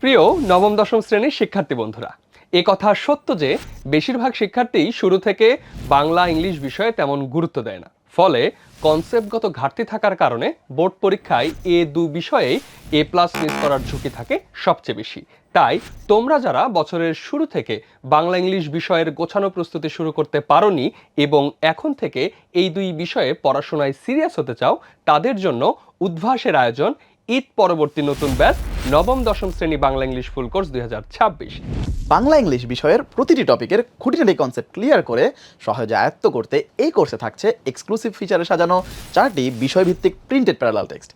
প্রিয় নবম দশম শ্রেণীর শিক্ষার্থী বন্ধুরা, এ কথা সত্য যে বেশিরভাগ শিক্ষার্থী শুরু থেকে বাংলা ইংলিশ বিষয়ে তেমন গুরুত্ব দেয় না। ফলে কনসেপ্টগত ঘাটতি থাকার কারণে বোর্ড পরীক্ষায় এ দু বিষয়েই A+ মিস করার ঝুঁকি থাকে সবচেয়ে বেশি। তাই তোমরা যারা বছরের শুরু থেকে বাংলা ইংলিশ বিষয়ের গোছানো প্রস্তুতি শুরু করতে পারোনি এবং এখন থেকে এই দুই বিষয়ে পড়াশোনায় সিরিয়াস হতে চাও, তাদের জন্য উদ্ভাসের আয়োজন ঈদ পরবর্তী নতুন ব্যাচ নবম দশম শ্রেণী Bangla English full course 2026। Bangla English বিষয়ের প্রতিটি টপিকের খুঁটিনাটি কনসেপ্ট ক্লিয়ার করে সহজে আয়ত্ত করতে এই কোর্সে থাকছে এক্সক্লুসিভ ফিচারে সাজানো 4টি বিষয়ভিত্তিক প্রিন্টেড প্যারালাল টেক্সট,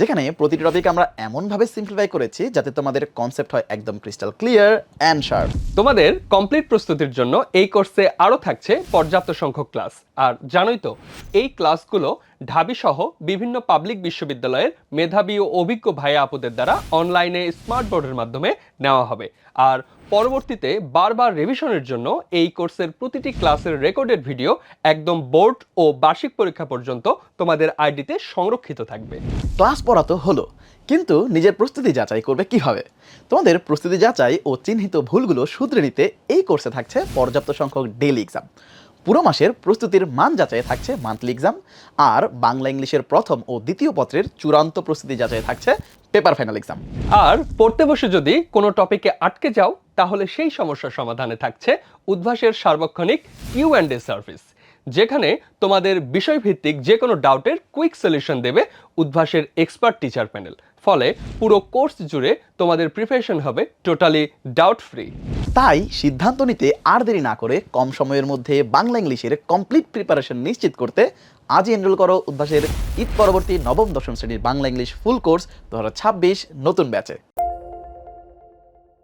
যেখানে প্রতিটি টপিক আমরা এমনভাবে সিম্পলিফাই করেছি যাতে তোমাদের কনসেপ্ট হয় একদম ক্রিস্টাল ক্লিয়ার অ্যান্ড শার্প। তোমাদের কমপ্লিট প্রস্তুতির জন্য এই কোর্সে আরও থাকছে পর্যাপ্ত সংখ্যক ক্লাস। আর জানোই তো, এই ক্লাসগুলো ঢাবি সহ বিভিন্ন পাবলিক বিশ্ববিদ্যালয়ের মেধাবী ও অভিজ্ঞ ভাইয়া আপুদের দ্বারা অনলাইনে স্মার্ট বোর্ডের মাধ্যমে নেওয়া হবে। আর পরবর্তীতে বারবার রিভিশনের জন্য এই কোর্সের প্রতিটি ক্লাসের রেকর্ডেড ভিডিও একদম বোর্ড ও বার্ষিক পরীক্ষা পর্যন্ত তোমাদের আইডিতে সংরক্ষিত থাকবে। ক্লাস পড়া তো হলো, কিন্তু নিজের প্রস্তুতি যাচাই করবে কিভাবে? তোমাদের প্রস্তুতি যাচাই ও চিহ্নিত ভুলগুলো শুধরে নিতে এই কোর্সে থাকছে পর্যাপ্ত সংখ্যক ডেইলি এক্সাম। পুরো মাসের প্রস্তুতির মান যাচাই থাকছে মান্থলি এক্সাম, আর বাংলা ইংলিশের প্রথম ও দ্বিতীয় পত্রের চূড়ান্ত প্রস্তুতি যাচাই থাকছে পেপার ফাইনাল এক্সাম। আর পড়তে বসে যদি কোনো টপিকে আটকে যাও, তাহলে সেই সমস্যার সমাধানে থাকছে উদ্ভাসের সার্বক্ষণিক Q&A সার্ভিস, যেখানে তোমাদের বিষয়ভিত্তিক যে কোনো ডাউটের কুইক সলিউশন দেবে উদ্ভাসের এক্সপার্ট টিচার প্যানেল। ফলে পুরো কোর্স জুড়ে তোমাদের প্রিপারেশন হবে টোটালি ডাউট ফ্রি। তাই সিদ্ধান্ত নিতে আর দেরি না করে কম সময়ের মধ্যে বাংলা ইংলিশের কমপ্লিট প্রিপারেশন নিশ্চিত করতে আজই এনরোল করো উদ্ভাসের ঈদ পরবর্তী নবম দশম শ্রেণীর বাংলা ইংলিশ ফুল কোর্স 2026 নতুন ব্যাচে।